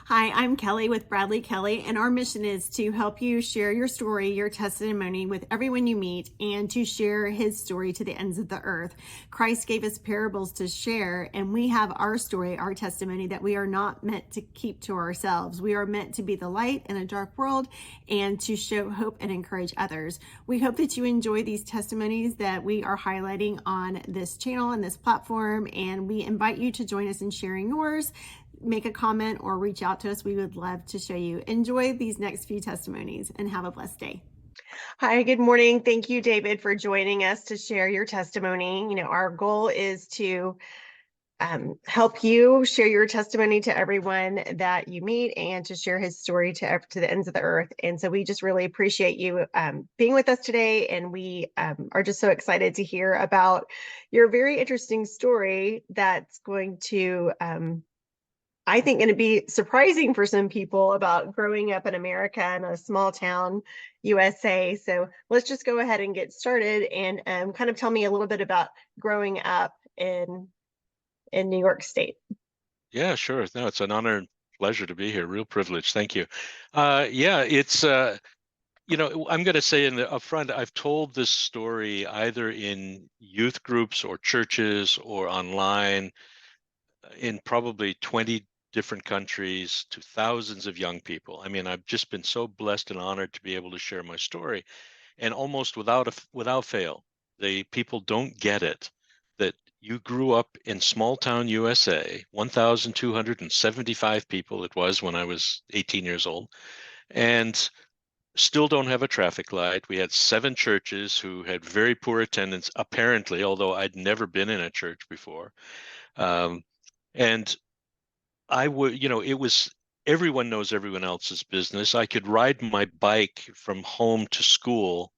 Hi, I'm Kelly with Bradley Kelly, and our mission is to help you share your story, your testimony with everyone you meet, and to share his story to the ends of the earth. Christ gave us parables to share, and we have our story, our testimony that we are not meant to keep to ourselves. We are meant to be the light in a dark world and to show hope and encourage others. We hope that you enjoy these testimonies that we are highlighting on this channel and this platform, and we invite you to join us in sharing yours. Make a comment or reach out to us. We would love to show you. Enjoy these next few testimonies and have a blessed day. Hi, good morning. Thank you, David, for joining us to share your testimony. Our goal is to help you share your testimony to everyone that you meet and to share his story to the ends of the earth. And so we just really appreciate you being with us today. And we are just so excited to hear about your very interesting story that's going to I think going to be surprising for some people about growing up in America in a small town, USA. So let's just go ahead and get started and kind of tell me a little bit about growing up in New York State. Yeah, sure. No, it's an honor and pleasure to be here. Real privilege. Thank you. Yeah, it's I'm going to say in the upfront, I've told this story either in youth groups or churches or online in probably 20 different countries to thousands of young people. I mean, I've just been so blessed and honored to be able to share my story, and almost without fail, the people don't get it that you grew up in small town USA, 1,275 people it was when I was 18 years old, and still don't have a traffic light. We had 7 churches who had very poor attendance, apparently, although I'd never been in a church before. Um, and I would, it was everyone knows everyone else's business. I could ride my bike from home to school.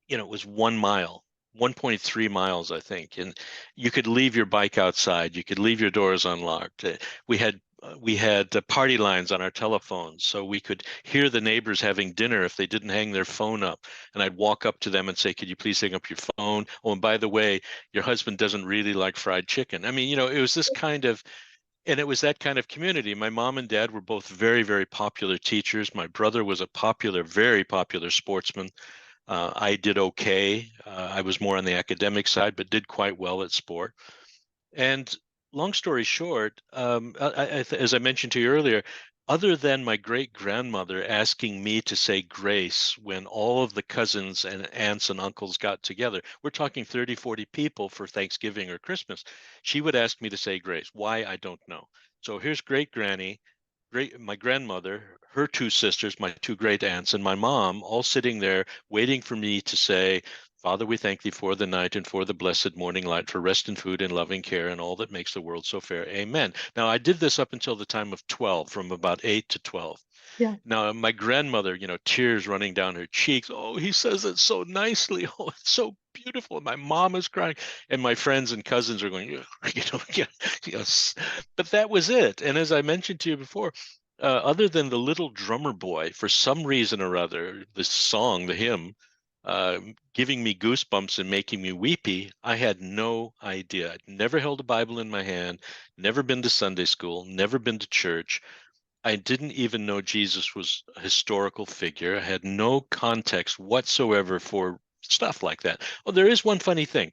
It was 1 mile, 1.3 miles, I think. And you could leave your bike outside. You could leave your doors unlocked. We had party lines on our telephones, so we could hear the neighbors having dinner if they didn't hang their phone up. And I'd walk up to them and say, "Could you please hang up your phone? Oh, and by the way, your husband doesn't really like fried chicken." I mean, it was this kind of and it was that kind of community. My mom and dad were both very, very popular teachers. My brother was a popular, very popular sportsman. I did okay. I was more on the academic side, but did quite well at sport. And long story short, as I mentioned to you earlier, other than my great grandmother asking me to say grace when all of the cousins and aunts and uncles got together, we're talking 30, 40 people for Thanksgiving or Christmas, she would ask me to say grace. Why? I don't know. So here's great granny, my grandmother, her 2 sisters, my 2 great aunts, and my mom all sitting there waiting for me to say, "Father, we thank thee for the night and for the blessed morning light, for rest and food and loving care and all that makes the world so fair. Amen." Now, I did this up until the time of 12, from about 8 to 12. Yeah. Now, my grandmother, tears running down her cheeks. "Oh, he says it so nicely. Oh, it's so beautiful." And my mom is crying, and my friends and cousins are going, yeah, yes. But that was it. And as I mentioned to you before, other than the little drummer boy, for some reason or other, the song, the hymn, giving me goosebumps and making me weepy, I had no idea. I'd never held a Bible in my hand, never been to Sunday school, never been to church. I didn't even know Jesus was a historical figure. I had no context whatsoever for stuff like that. Oh, there is one funny thing.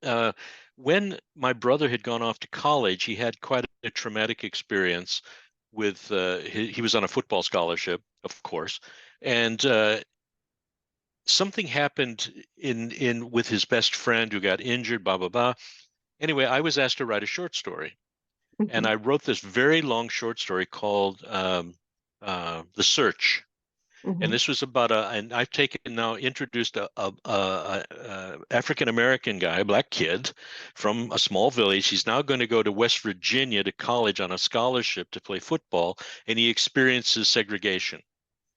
Uh, when my brother had gone off to college, he had quite a traumatic experience with he was on a football scholarship, of course, and something happened in with his best friend who got injured, blah blah blah. Anyway, I was asked to write a short story, and Mhm. I wrote this very long short story called "The Search." And Mhm. this was about and I've taken now introduced a African American guy, a black kid from a small village. He's now going to go to West Virginia to college on a scholarship to play football, and he experiences segregation.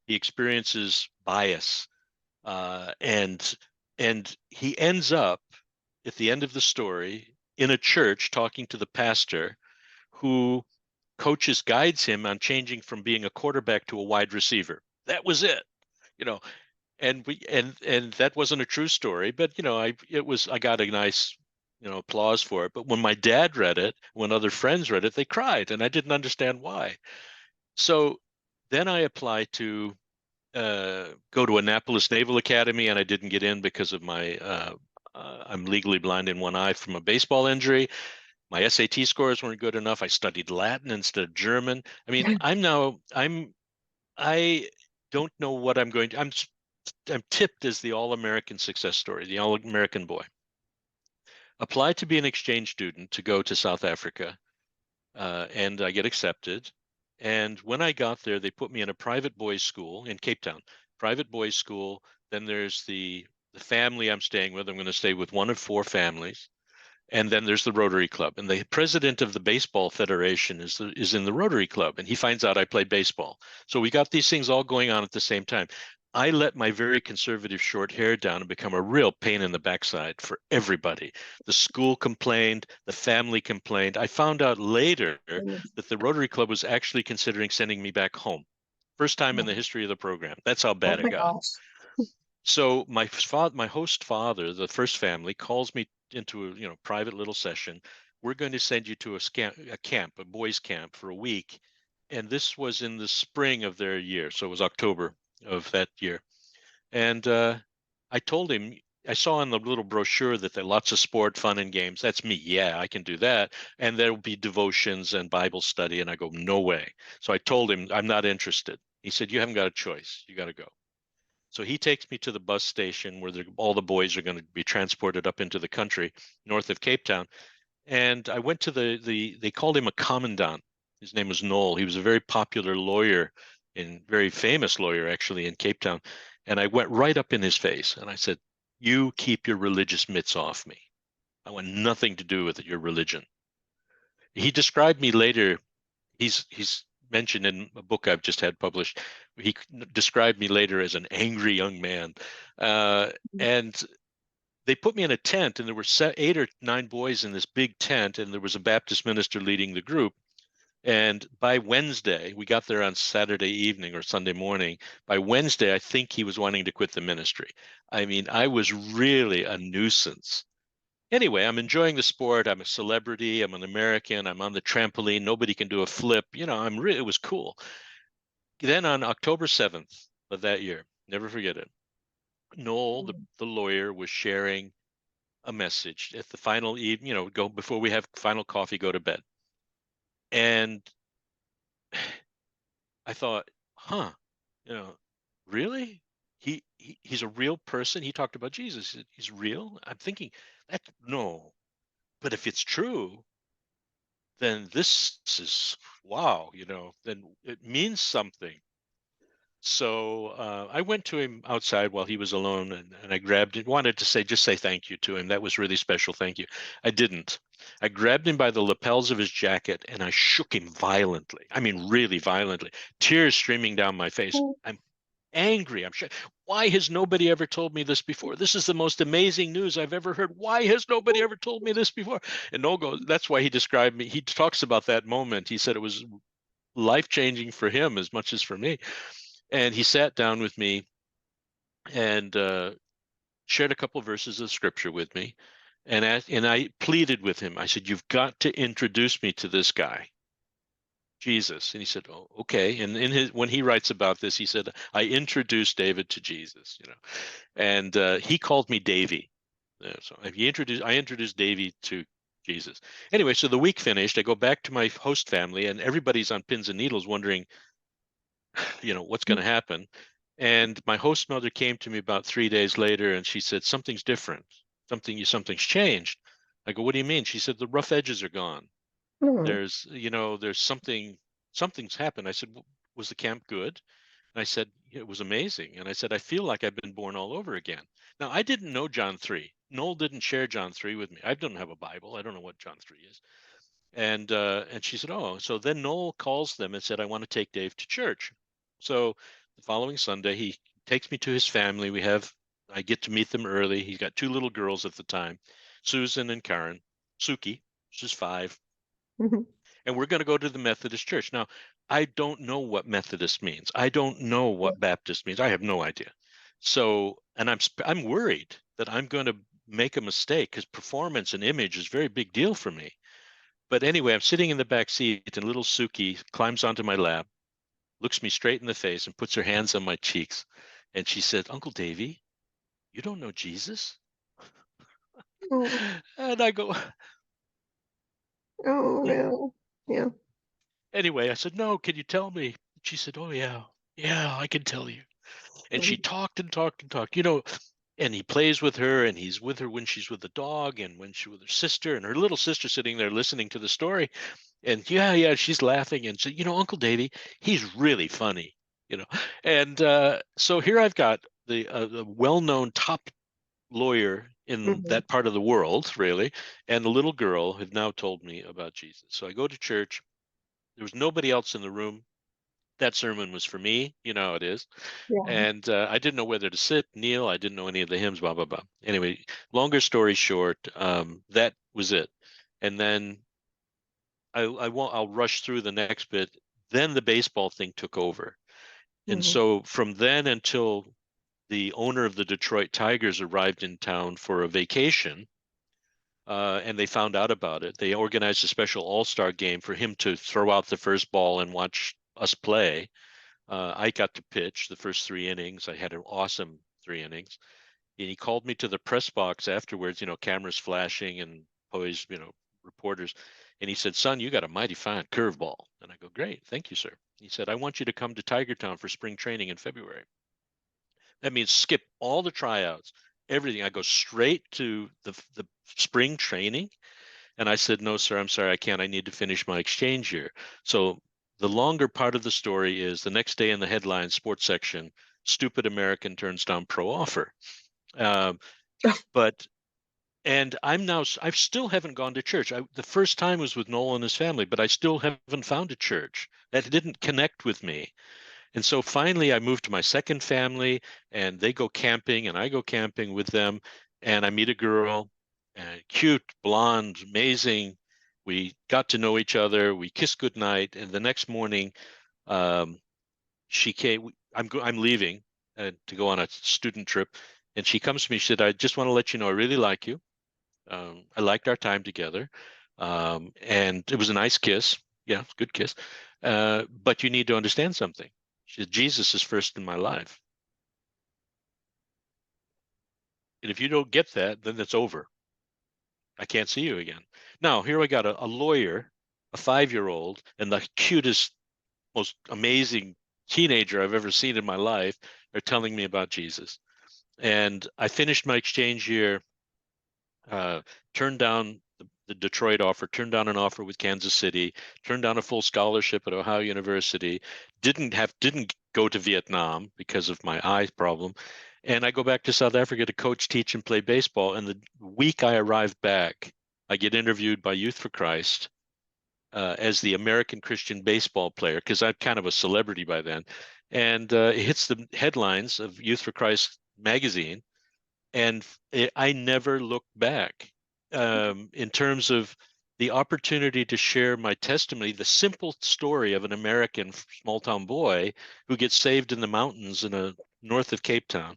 He experiences bias, and he ends up at the end of the story in a church talking to the pastor who guides him on changing from being a quarterback to a wide receiver. That was it, you know. And that wasn't a true story, but I got a nice applause for it. But when my dad read it, when other friends read it, they cried, and I didn't understand why. So then I applied to go to Annapolis Naval Academy, and I didn't get in because of my I'm legally blind in one eye from a baseball injury. My SAT scores weren't good enough. I studied Latin instead of German. I mean, I don't know what I'm going to. I'm tipped as the all-American success story, the all-American boy. Applied to be an exchange student to go to South Africa, and I get accepted. And when I got there, they put me in a private boys' school in Cape Town, private boys' school. Then there's the family I'm staying with. I'm going to stay with one of four families. And then there's the Rotary Club, and the president of the baseball federation is in the Rotary Club, and he finds out I play baseball. So we got these things all going on at the same time. I let my very conservative short hair down and become a real pain in the backside for everybody. The school complained, the family complained. I found out later that the Rotary Club was actually considering sending me back home. First time in the history of the program. That's how Oh bad my it got. gosh. So my host father, the first family, calls me into a private little session. We're going to send you to a boys' camp for a week, and this was in the spring of their year, so it was October of that year. And I told him, I saw in the little brochure that there are lots of sport, fun, and games. That's me. Yeah, I can do that. And there will be devotions and Bible study. And I go, no way. So I told him, I'm not interested. He said, you haven't got a choice. You got to go. So he takes me to the bus station where all the boys are going to be transported up into the country north of Cape Town. And I went to they called him a commandant. His name was Noel. He was a very popular lawyer and very famous lawyer, actually, in Cape Town. And I went right up in his face and I said, you keep your religious mitts off me. I want nothing to do with your religion. He described me later. He's mentioned in a book I've just had published. He described me later as an angry young man. And they put me in a tent, and there were 8 or 9 boys in this big tent, and there was a Baptist minister leading the group. And by Wednesday, we got there on Saturday evening or Sunday morning. By Wednesday, I think he was wanting to quit the ministry. I mean, I was really a nuisance. Anyway, I'm enjoying the sport. I'm a celebrity. I'm an American. I'm on the trampoline. Nobody can do a flip. It was cool. Then on October 7th of that year, never forget it, Noel, the lawyer, was sharing a message at the final evening, go before we have final coffee, go to bed. And I thought, really? He's a real person. He talked about Jesus. He's real. I'm thinking no, but if it's true, then this is wow, then it means something. So I went to him outside while he was alone, and I grabbed it, wanted to just say thank you to him. That was really special. Thank you. I didn't. I grabbed him by the lapels of his jacket and I shook him violently. I mean, really violently, tears streaming down my face. I'm angry. I'm sure. Why has nobody ever told me this before? This is the most amazing news I've ever heard. Why has nobody ever told me this before? And Noel goes, that's why he described me. He talks about that moment. He said it was life-changing for him as much as for me. And he sat down with me and shared a couple of verses of scripture with me. And I pleaded with him. I said, you've got to introduce me to this guy, Jesus. And he said, oh, okay. And when he writes about this, he said, I introduced David to Jesus, and he called me Davy. So I introduced Davy to Jesus. Anyway, so the week finished. I go back to my host family, and everybody's on pins and needles wondering, what's going to happen. And my host mother came to me about 3 days later, and she said, something's different. Something's changed. I go, what do you mean? She said, the rough edges are gone. There's something's happened. I said, was the camp good? And I said, it was amazing. And I said, I feel like I've been born all over again. Now, I didn't know John 3. Noel didn't share John 3 with me. I don't have a Bible. I don't know what John 3 is. And she said, oh, so then Noel calls them and said, I want to take Dave to church. So the following Sunday, he takes me to his family. I get to meet them early. He's got 2 little girls at the time, Susan and Karen. Suki, she's 5. And we're going to go to the Methodist church. Now, I don't know what Methodist means. I don't know what Baptist means. I have no idea. So, and I'm worried that I'm going to make a mistake, because performance and image is a very big deal for me. But anyway, I'm sitting in the back seat, and little Suki climbs onto my lap, looks me straight in the face, and puts her hands on my cheeks. And she said, "Uncle Davy, you don't know Jesus?" Oh, And I go, oh "Yeah." no. Yeah. Anyway, I said, "No, can you tell me?" She said, "Oh, yeah. Yeah, I can tell you." And she Mhm. talked and talked and talked, and he plays with her, and he's with her when she's with the dog and when she's with her sister, and her little sister sitting there listening to the story. And yeah, she's laughing and said, Uncle Davy, he's really funny, you know. And so here I've got the well-known top lawyer in Mhm. that part of the world, really, and the little girl have now told me about Jesus. So I go to church. There was nobody else in the room. That sermon was for me. You know how it is. Yeah. And I didn't know whether to sit, kneel. I didn't know any of the hymns, blah, blah, blah. Anyway, longer story short, that was it. And then I'll rush through the next bit. Then the baseball thing took over. And Mhm. so from then until the owner of the Detroit Tigers arrived in town for a vacation, and they found out about it, they organized a special all-star game for him to throw out the first ball and watch us play. I got to pitch the first 3 innings. I had an awesome 3 innings. And he called me to the press box afterwards, cameras flashing and poised, reporters. And he said, "Son, you got a mighty fine curveball." And I go, "Great. Thank you, sir." He said, "I want you to come to Tiger Town for spring training in February." That means skip all the tryouts, everything. I go straight to the spring training. And I said, "No, sir, I'm sorry, I can't. I need to finish my exchange year." So the longer part of the story is the next day in the headline sports section, "Stupid American turns down pro offer." Um, but and I still haven't gone to church. The first time was with Noel and his family, but I still haven't found a church that didn't connect with me. And so finally, I moved to my second family, and they go camping, and I go camping with them. And I meet a girl, cute, blonde, amazing. We got to know each other. We kissed goodnight, and the next morning, um, she came. I'm leaving to go on a student trip, and she comes to me. She said, "I just want to let you know I really like you. I liked our time together, and it was a nice kiss. Yeah, good kiss. But you need to understand something." She said, "Jesus is first in my life. And if you don't get that, then it's over. I can't see you again." Now, here I got a lawyer, a 5-year-old, and the cutest, most amazing teenager I've ever seen in my life are telling me about Jesus. And I finished my exchange year, uh, turned down the Detroit offer, turned down an offer with Kansas City, turned down a full scholarship at Ohio University, didn't go to Vietnam because of my eye problem. And I go back to South Africa to coach, teach, and play baseball. And the week I arrive back, I get interviewed by Youth for Christ as the American Christian baseball player, because I'm kind of a celebrity by then. And it hits the headlines of Youth for Christ magazine, and I never looked back in terms of the opportunity to share my testimony, the simple story of an American small town boy who gets saved in the mountains north of Cape Town.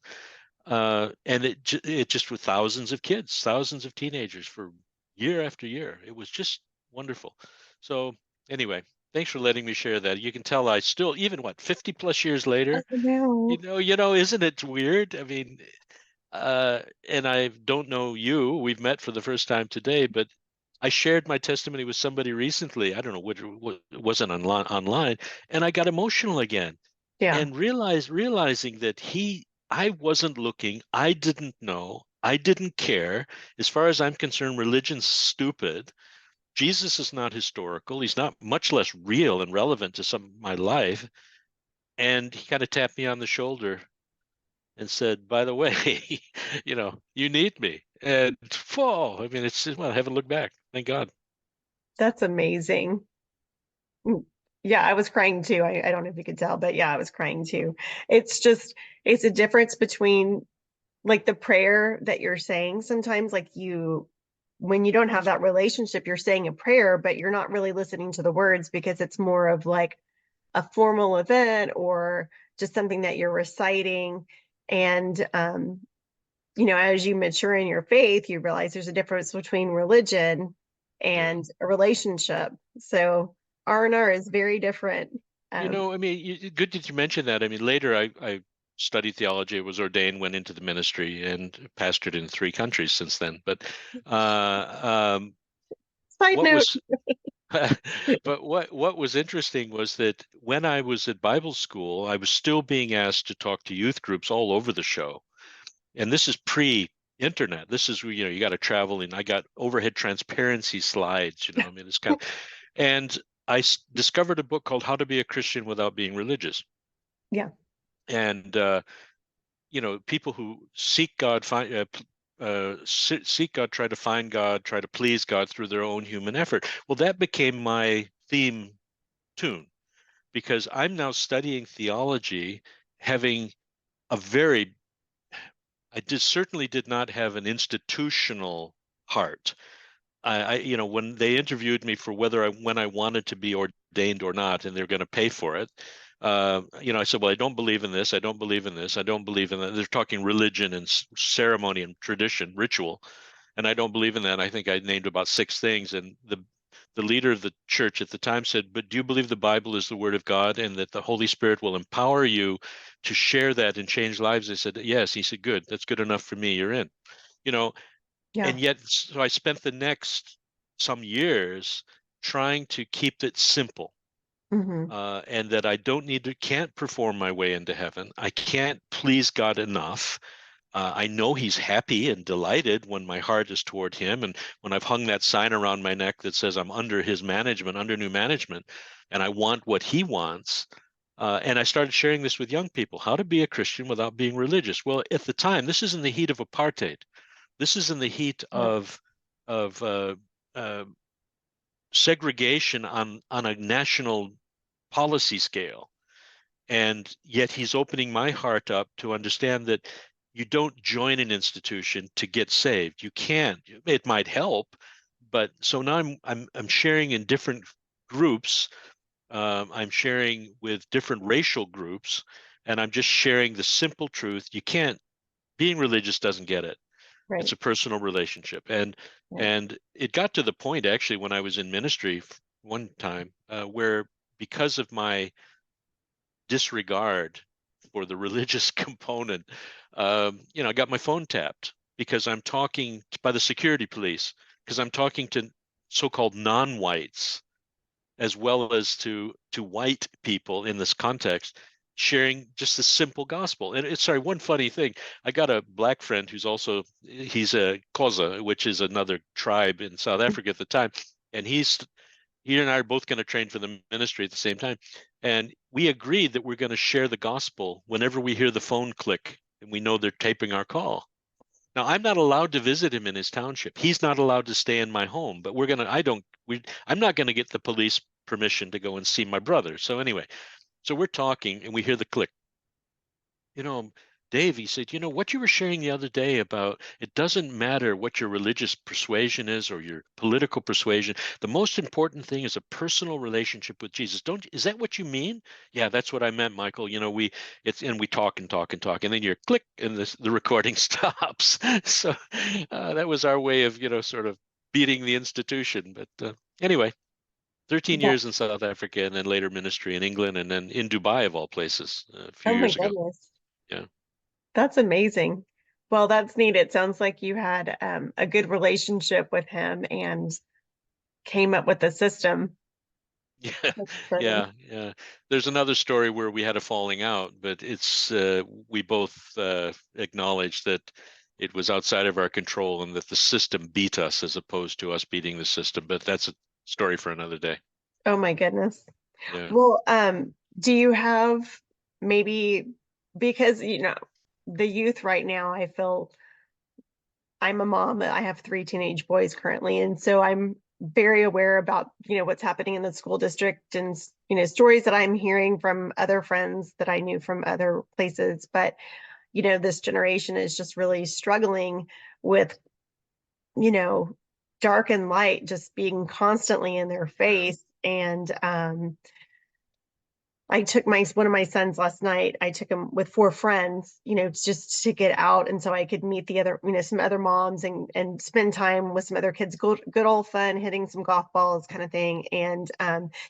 And it just with thousands of kids, thousands of teenagers for year after year. It was just wonderful. So anyway, thanks for letting me share that. You can tell I still, even 50 plus years later, No. isn't it weird? I mean, and I don't know you. We've met for the first time today, but I shared my testimony with somebody recently. I don't know what it wasn't online, and I got emotional again, Yeah. and realizing that I wasn't looking, I didn't know, I didn't care. As far as I'm concerned, religion's stupid. Jesus is not historical. He's not, much less real and relevant to some of my life. And he kind of tapped me on the shoulder and said, "By the way, you need me." And whoa, I mean, I haven't looked back. Thank God. That's amazing. Mm. Yeah, I was crying too. I don't know if you could tell, but yeah, I was crying too. It's just, it's a difference between like the prayer that you're saying sometimes, like when you don't have that relationship, you're saying a prayer, but you're not really listening to the words because it's more of like a formal event or just something that you're reciting. And as you mature in your faith, you realize there's a difference between religion and a relationship. So R&R is very different. I mean, good that you mentioned that. I mean, later I studied theology, was ordained, went into the ministry, and pastored in 3 countries since then. But Side what note. was but what was interesting was that when I was at Bible school, I was still being asked to talk to youth groups all over the show. And this is pre-internet. This is, you got to travel, and I got overhead transparency slides, I mean, it's kind of, and I discovered a book called How to Be a Christian Without Being Religious. Yeah. And people who seek God, seek God, try to find God, try to please God through their own human effort. Well, that became my theme tune, because I'm now studying theology, having a very certainly did not have an institutional heart. When they interviewed me for when I wanted to be ordained or not, and they're going to pay for it, I said, well, I don't believe in this. I don't believe in this. I don't believe in that. They're talking religion and ceremony and tradition, ritual, and I don't believe in that. I think I named about 6 things, and the leader of the church at the time said, but do you believe the Bible is the word of God and that the Holy Spirit will empower you to share that and change lives? I said, yes. He said, good. That's good enough for me. You're in. You know, Yeah. and yet, so I spent the next some years trying to keep it simple. And that I can't perform my way into heaven. I can't please God enough. I know he's happy and delighted when my heart is toward him. And when I've hung that sign around my neck that says I'm under his management, under new management, and I want what he wants. And I started sharing this with young people, how to be a Christian without being religious. Well, at the time, this is in the heat of apartheid. This is in the heat of uh, segregation on a national policy scale. And yet he's opening my heart up to understand that you don't join an institution to get saved. You can't. It might help, but so now I'm sharing in different groups. I'm sharing with different racial groups, and I'm just sharing the simple truth. You can't. Being religious doesn't get it. Right. It's a personal relationship, and it got to the point actually when I was in ministry one time where, because of my disregard for the religious component, I got my phone tapped because I'm talking by the security police, because I'm talking to so-called non-whites as well as to white people in this context, sharing just the simple gospel. And it's sorry, one funny thing, I got a black friend he's a Xhosa, which is another tribe in South Africa at the time, and he and I are both going to train for the ministry at the same time. And we agreed that we're going to share the gospel whenever we hear the phone click and we know they're taping our call. Now, I'm not allowed to visit him in his township. He's not allowed to stay in my home, but I'm not going to get the police permission to go and see my brother. So anyway, so we're talking and we hear the click. Dave, he said, what you were sharing the other day about it doesn't matter what your religious persuasion is or your political persuasion. The most important thing is a personal relationship with Jesus. Is that what you mean? Yeah, that's what I meant, Michael. We talk and talk and talk, and then you're click and the recording stops. So that was our way of, sort of beating the institution. But anyway, 13 Yeah. years in South Africa, and then later ministry in England, and then in Dubai of all places a few Oh my years ago. goodness. Yeah. That's amazing. Well, that's neat. It sounds like you had a good relationship with him and came up with a system. Yeah, For yeah. There's another story where we had a falling out, but it's we both acknowledged that it was outside of our control and that the system beat us as opposed to us beating the system. But that's a story for another day. Oh my goodness. Yeah. Well, do you have maybe, because the youth right now, I feel I'm a mom. I have 3 teenage boys currently, and so I'm very aware about what's happening in the school district and stories that I'm hearing from other friends that I knew from other places. But this generation is just really struggling with dark and light just being constantly in their face. And I took one of my sons last night. I took him with 4 friends, just to get out, and so I could meet the other, some other moms and spend time with some other kids. Good old fun, hitting some golf balls, kind of thing, and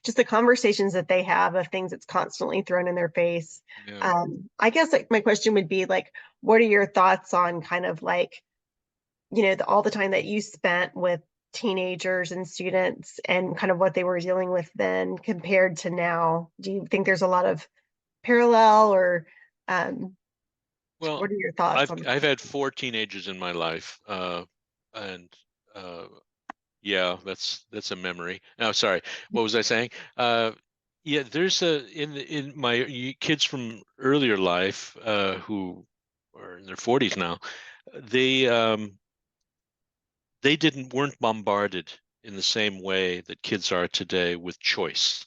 just the conversations that they have of things that's constantly thrown in their face. Yeah. I guess like my question would be like, what are your thoughts on kind of like, all the time that you spent with teenagers and students and kind of what they were dealing with then compared to now? Do you think there's a lot of parallel, or um, Well, what are your thoughts on I've had 4 teenagers in my life, and uh, yeah, that's a memory. No, sorry. What was I saying? Yeah, there's in my kids from earlier life, who are in their 40s now. They weren't bombarded in the same way that kids are today with choice.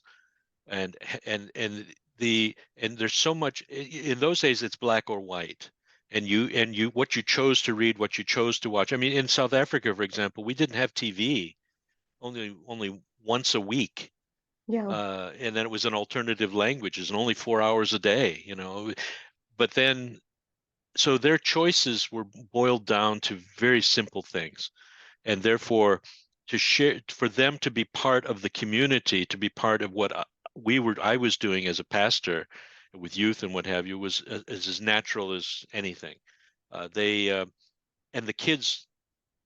And and there's so much in those days. It's black or white, and you what you chose to read, what you chose to watch. I mean, in South Africa, for example, we didn't have TV only once a week, Yeah, and then it was in alternative languages and only 4 hours a day, but then so their choices were boiled down to very simple things, and therefore to share, for them to be part of the community, to be part of what I was doing as a pastor with youth and what have you, was as natural as anything. They and the kids,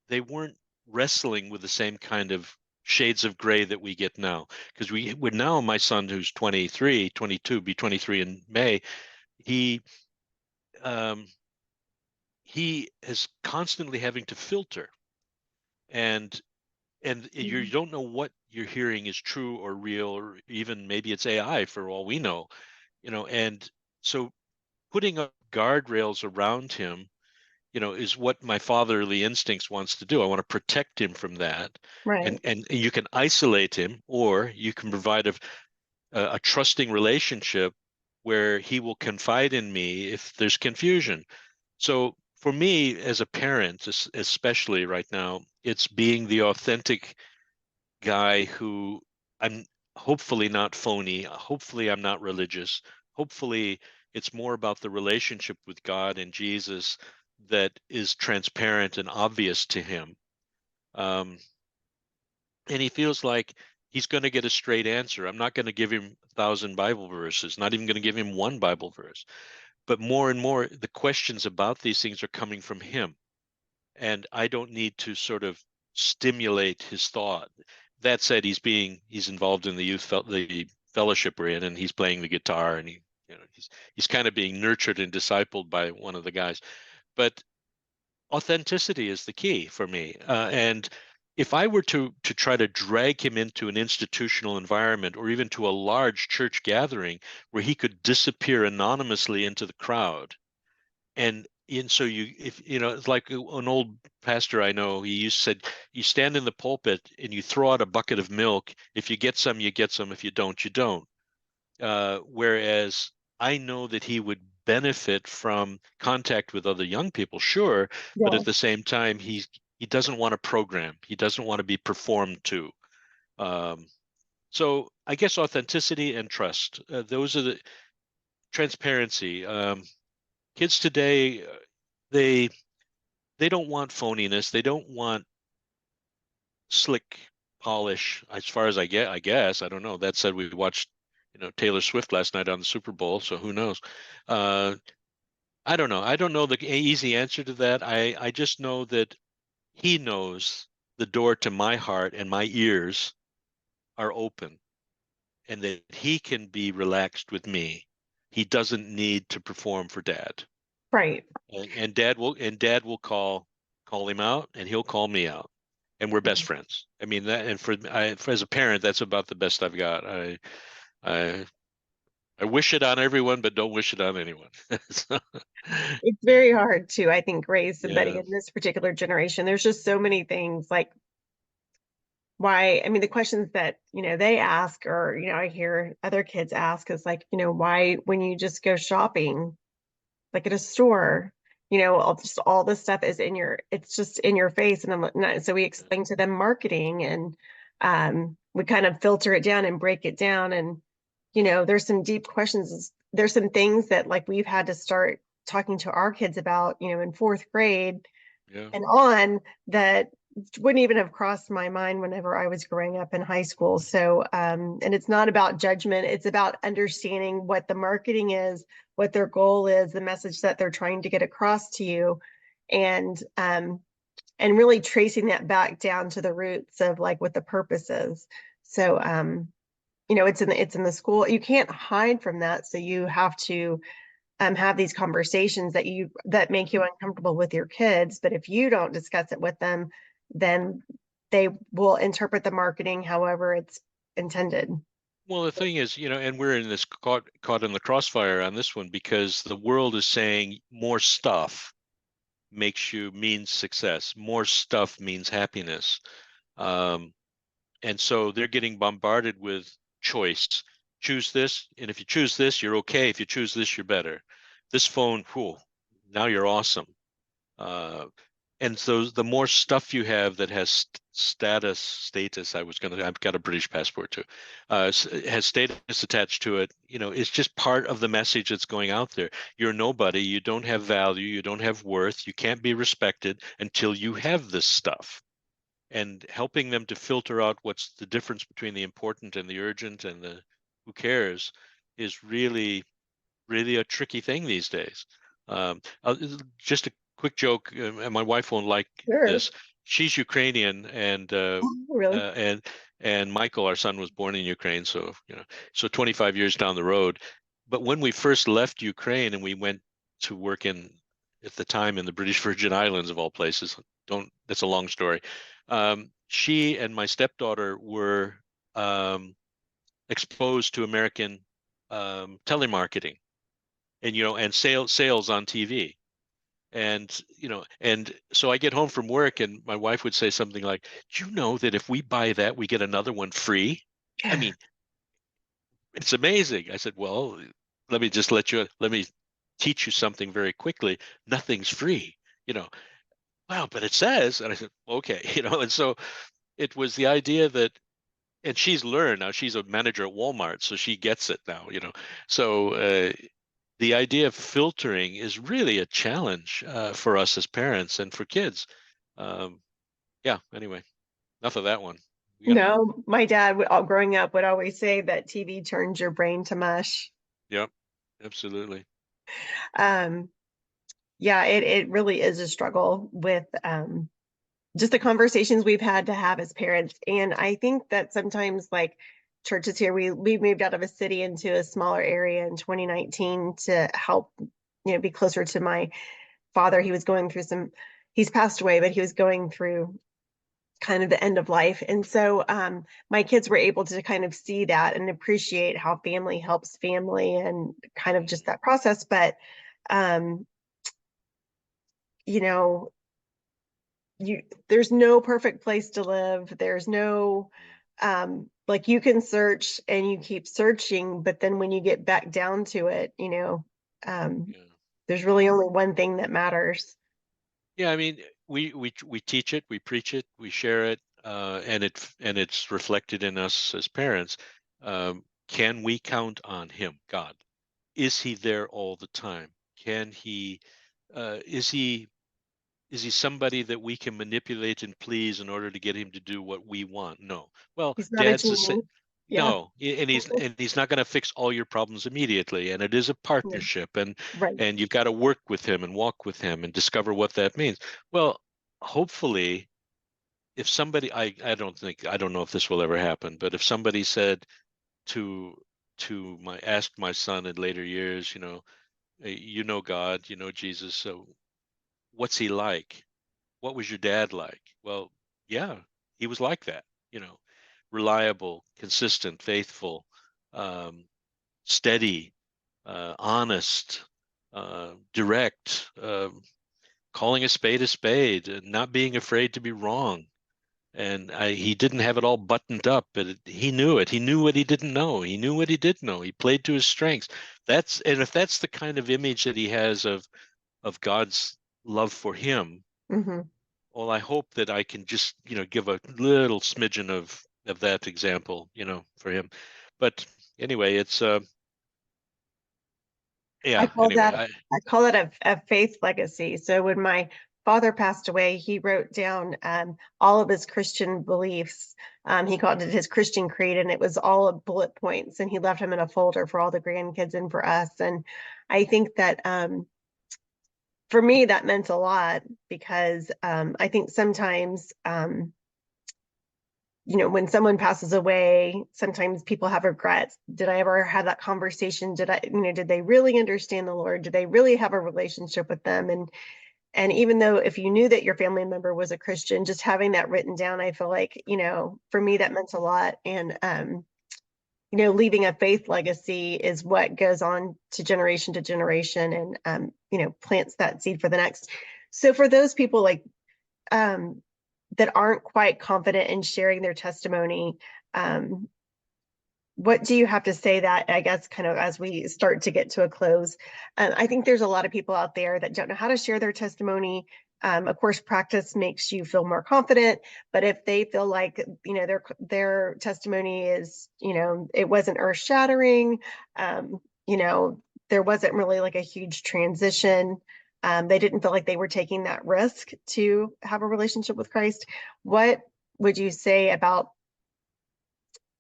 they weren't wrestling with the same kind of shades of gray that we get now, because we would now, my son, who's 23, 22, be 23 in May, he um, he is constantly having to filter, and you mhm, don't know what you're hearing is true or real, or even maybe it's AI for all we know, and so putting up guardrails around him, is what my fatherly instincts wants to do. I want to protect him from that. and right, and you can isolate him, or you can provide a trusting relationship where he will confide in me if there's confusion. So for me as a parent, especially right now, it's being the authentic guy who, I'm hopefully not phony. Hopefully I'm not religious. Hopefully it's more about the relationship with God and Jesus that is transparent and obvious to him. Um, and he feels like he's going to get a straight answer. I'm not going to give him 1,000 Bible verses, not even going to give him one Bible verse. But more and more, the questions about these things are coming from him, and I don't need to sort of stimulate his thought. That said, he's involved in the fellowship we're in, and he's playing the guitar, and he's kind of being nurtured and discipled by one of the guys. But authenticity is the key for me, and if I were to try to drag him into an institutional environment or even to a large church gathering where he could disappear anonymously into the crowd, and so if it's like an old pastor I know, he used said, you stand in the pulpit and you throw out a bucket of milk. If you get some, you get some. If you don't, you don't. Whereas I know that he would benefit from contact with other young people, sure, but yeah, at the same time, he doesn't want to program. He doesn't want to be performed to. Um, so I guess authenticity and trust, those are the transparency. Kids today, they they don't want phoniness. They don't want slick polish. As far as I guess, I don't know. That said, we watched, Taylor Swift last night on the Super Bowl, so who knows? Uh, I don't know. I don't know the easy answer to that. I just know that he knows the door to my heart and my ears are open, and that he can be relaxed with me. He doesn't need to perform for dad. right. And dad will call him out, and he'll call me out, and we're best friends. I mean that, and as a parent, that's about the best I've got. I I wish it on everyone, but don't wish it on anyone. So, It's very hard to, I think, raise somebody yeah. in this particular generation. There's just so many things like why, I mean, the questions that, they ask, or, I hear other kids ask is like, why, when you just go shopping, like at a store, all this stuff is it's just in your face. And so we explain to them marketing, and we kind of filter it down and break it down. And, there's some deep questions. There's some things that like we've had to start talking to our kids about, in fourth grade Yeah. and on, that wouldn't even have crossed my mind whenever I was growing up in high school. So, and it's not about judgment. It's about understanding what the marketing is, what their goal is, the message that they're trying to get across to you. And really tracing that back down to the roots of like what the purpose is. So, it's in the school. You can't hide from that. So you have to have these conversations that make you uncomfortable with your kids. But if you don't discuss it with them, then they will interpret the marketing however it's intended. Well, the thing is, and we're in this caught in the crossfire on this one because the world is saying more stuff means success. More stuff means happiness. Um, and so they're getting bombarded with choice. Choose this, and if you choose this, you're okay. If you choose this, you're better. This phone, whew, now you're awesome. Uh, and so the more stuff you have that has status, I've got a British passport too, has status attached to it, it's just part of the message that's going out there. You're nobody, you don't have value, you don't have worth, you can't be respected until you have this stuff. And helping them to filter out what's the difference between the important and the urgent and the who cares is really really a tricky thing these days. Just a quick joke, and my wife won't like Sure. this. She's Ukrainian, and Really? uh, and and Michael, our son, was born in Ukraine, so 25 years down the road. But when we first left Ukraine and we went to work at the time in the British Virgin Islands of all places, that's a long story. She and my stepdaughter were exposed to American telemarketing and sales on TV. And so I get home from work and my wife would say something like, "Do you know that if we buy that, we get another one free?" I mean, it's amazing. I said, "Well, let me teach you something very quickly. Nothing's free, you know." Wow, but it says, and I said, "Okay," and so it was the idea that, and she's learned now. She's a manager at Walmart, so she gets it now. So the idea of filtering is really a challenge for us as parents and for kids. Um, yeah. Anyway, enough of that one. We got. No, my dad, growing up, would always say that TV turns your brain to mush. Yep. Absolutely. Um, yeah, it really is a struggle with just the conversations we've had to have as parents. And I think that sometimes like churches here, we moved out of a city into a smaller area in 2019 to help, be closer to my father. He was going through he's passed away, but he was going through kind of the end of life. And so my kids were able to kind of see that and appreciate how family helps family and kind of just that process. But um, you know, there's no perfect place to live. There's no like you can search and you keep searching, but then when you get back down to it, um, Yeah. there's really only one thing that matters. Yeah. I mean, we teach it, we preach it, we share it, and it's reflected in us as parents. Can we count on Him, God? Is He there all the time? Can He? Is He somebody that we can manipulate and please in order to get him to do what we want? No. Well, He's not a dad's the same. genie. Yeah. No, and he's not going to fix all your problems immediately. And it is a Yeah. partnership, and Right. and you've got to work with him and walk with him and discover what that means. Well, hopefully, if somebody, I don't know if this will ever happen, but if somebody said to asked my son in later years, "Hey, God, Jesus, so what's he like? What was your dad like?" Well, yeah, he was like that, reliable, consistent, faithful, um, steady, honest, direct, calling a spade, and not being afraid to be wrong. And he didn't have it all buttoned up, but he knew it. He knew what he didn't know. He knew what he did know. He played to his strengths. And if that's the kind of image that he has of God's love for him, Hmm. well, I hope that I can just, give a little smidgen of that example, for him. But anyway, it's I yeah. call Anyway, that I call it a faith legacy. So when my father passed away, he wrote down all of his Christian beliefs. He called it his Christian creed, and it was all of bullet points. And he left them in a folder for all the grandkids and for us. And I think that for me, that meant a lot because I think sometimes when someone passes away, sometimes people have regrets. Did I ever have that conversation? Did they really understand the Lord? Did they really have a relationship with them? And even though if you knew that your family member was a Christian, just having that written down, I feel like, for me, that meant a lot. And, leaving a faith legacy is what goes on to generation and, plants that seed for the next. So for those people that aren't quite confident in sharing their testimony, um, what do you have to say that, I guess, kind of as we start to get to a close? I think there's a lot of people out there that don't know how to share their testimony. Of course, practice makes you feel more confident, but if they feel like, their testimony is, it wasn't earth shattering, um, you know, there wasn't really like a huge transition. They didn't feel like they were taking that risk to have a relationship with Christ. What would you say about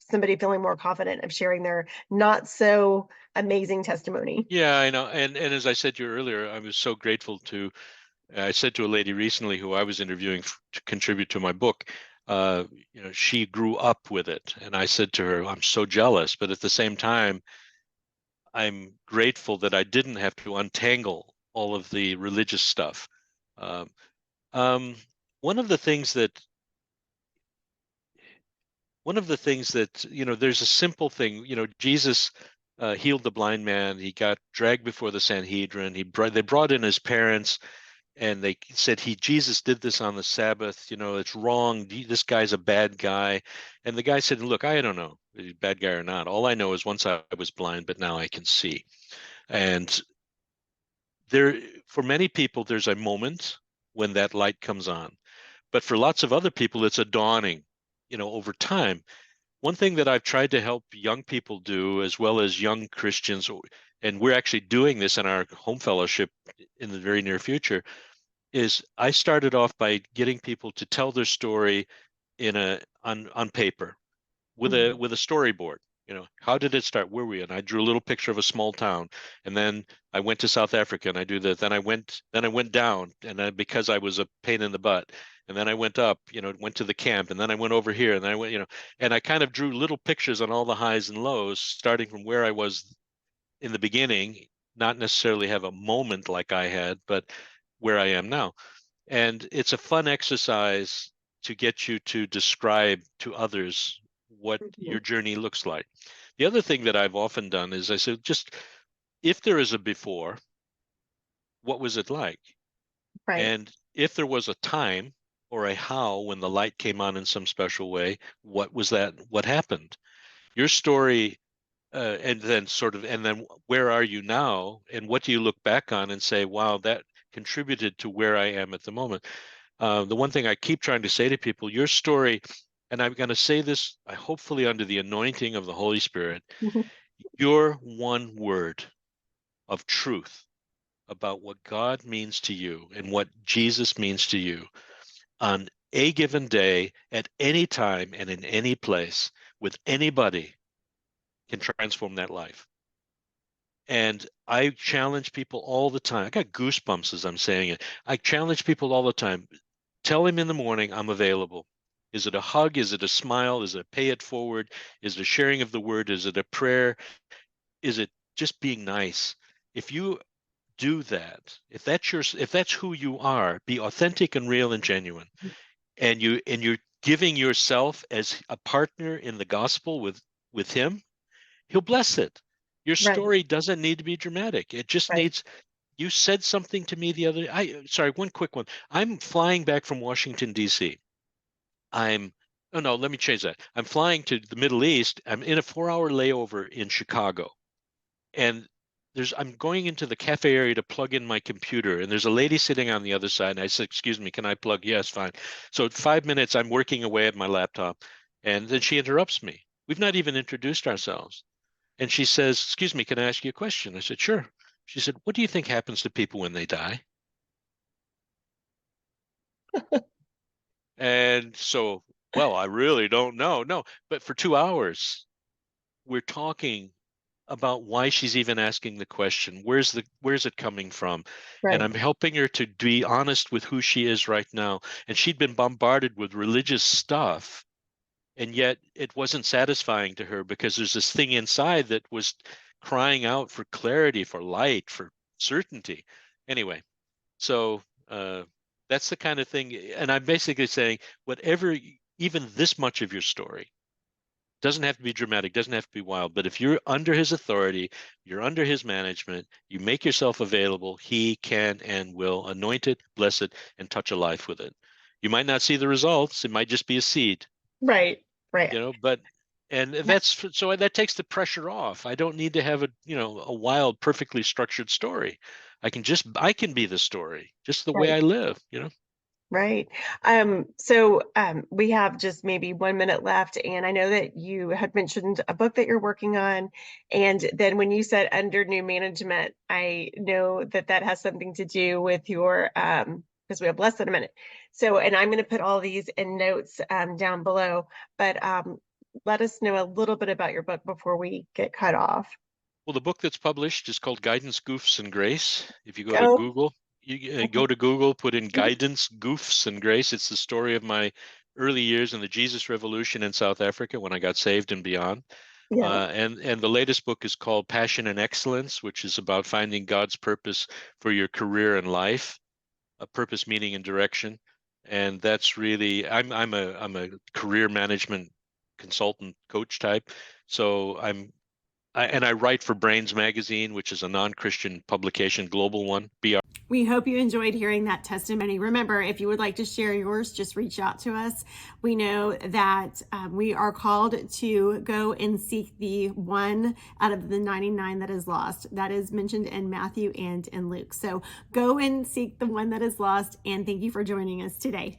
somebody feeling more confident of sharing their not so amazing testimony? yeah, I know. And as I said to you earlier, I was so grateful to. I said to a lady recently who I was interviewing to contribute to my book. She grew up with it, and I said to her, "I'm so jealous," but at the same time, I'm grateful that I didn't have to untangle all of the religious stuff. Um, um, one of the things that there's a simple thing. Jesus healed the blind man. He got dragged before the Sanhedrin. They brought in his parents, and they said Jesus did this on the Sabbath. It's wrong. This guy's a bad guy. And the guy said, "Look, I don't know if he's a bad guy or not. All I know is once I was blind, but now I can see." And there, for many people, there's a moment when that light comes on. But for lots of other people, it's a dawning, over time. One thing that I've tried to help young people do, as well as young Christians, and we're actually doing this in our home fellowship in the very near future, is I started off by getting people to tell their story on paper with a Mhm. with a storyboard. How did it start? Where were we? And I drew a little picture of a small town, and then I went to South Africa, and I do that. Then I went down, and because I was a pain in the butt, and then I went up, went to the camp, and then I went over here, and then I went, and I kind of drew little pictures on all the highs and lows, starting from where I was in the beginning, not necessarily have a moment like I had, but where I am now. And it's a fun exercise to get you to describe to others what your Mhm. journey looks like. The other thing that I've often done is I said, just if there is a before, what was it like? Right. And if there was a time or a how when the light came on in some special way, what was that? What happened? Your story, and then where are you now? And what do you look back on and say, wow, that contributed to where I am at the moment? The one thing I keep trying to say to people, your story, and I'm going to say this, hopefully under the anointing of the Holy Spirit, Mhm. your one word of truth about what God means to you and what Jesus means to you on a given day, at any time, and in any place, with anybody, can transform that life. And I challenge people all the time. I got goosebumps as I'm saying it. I challenge people all the time. Tell him in the morning, I'm available. Is it a hug? Is it a smile? Is it a pay it forward? Is it a sharing of the word? Is it a prayer? Is it just being nice? If you do that, if that's who you are, be authentic and real and genuine, and you're giving yourself as a partner in the gospel with him, he'll bless it. Your Right. story doesn't need to be dramatic. It just Right. needs. You said something to me the other. I Sorry, one quick one. I'm flying back from Washington D.C. I'm Oh no, let me change that. I'm flying to the Middle East. I'm in a 4-hour layover in Chicago, and I'm going into the cafe area to plug in my computer, and there's a lady sitting on the other side. And I said, "Excuse me, can I plug?" Yes, fine. So at 5 minutes, I'm working away at my laptop, and then she interrupts me. We've not even introduced ourselves. And she says, "Excuse me, can I ask you a question?" I said, "Sure." She said, "What do you think happens to people when they die?" And so, well, I really don't know. No, but for 2 hours, we're talking about why she's even asking the question. Where's it coming from? And Right. I'm helping her to be honest with who she is right now. And she'd been bombarded with religious stuff, and yet it wasn't satisfying to her because there's this thing inside that was crying out for clarity, for light, for certainty. Anyway, so that's the kind of thing. And I'm basically saying, whatever, even this much of your story doesn't have to be dramatic, doesn't have to be wild, but if you're under his authority, you're under his management, you make yourself available, he can and will anoint it, bless it, and touch a life with it. You might not see the results, it might just be a seed, Right. Right. but and that's so that takes the pressure off. I don't need to have a wild, perfectly structured story. I can be the story, just the way Right. I live. Right. We have just maybe 1 minute left, and I know that you had mentioned a book that you're working on. And then when you said under new management, I know that that has something to do with your, because we have less than a minute. So, and I'm going to put all these in notes down below, but let us know a little bit about your book before we get cut off. Well, the book that's published is called Guidance, Goofs, and Grace. If you go to Oh, Google, you okay. go to Google, put in Mhm. Guidance, Goofs, and Grace. It's the story of my early years in the Jesus Revolution in South Africa when I got saved and beyond. Yeah. And the latest book is called Passion and Excellence, which is about finding God's purpose for your career and life, a purpose, meaning, and direction. And that's really I'm a career management consultant coach type. So I write for Brains Magazine, which is a non-Christian publication, global one. We hope you enjoyed hearing that testimony. Remember, if you would like to share yours, just reach out to us. We know that we are called to go and seek the one out of the 99 that is lost. That is mentioned in Matthew and in Luke. So go and seek the one that is lost. And thank you for joining us today.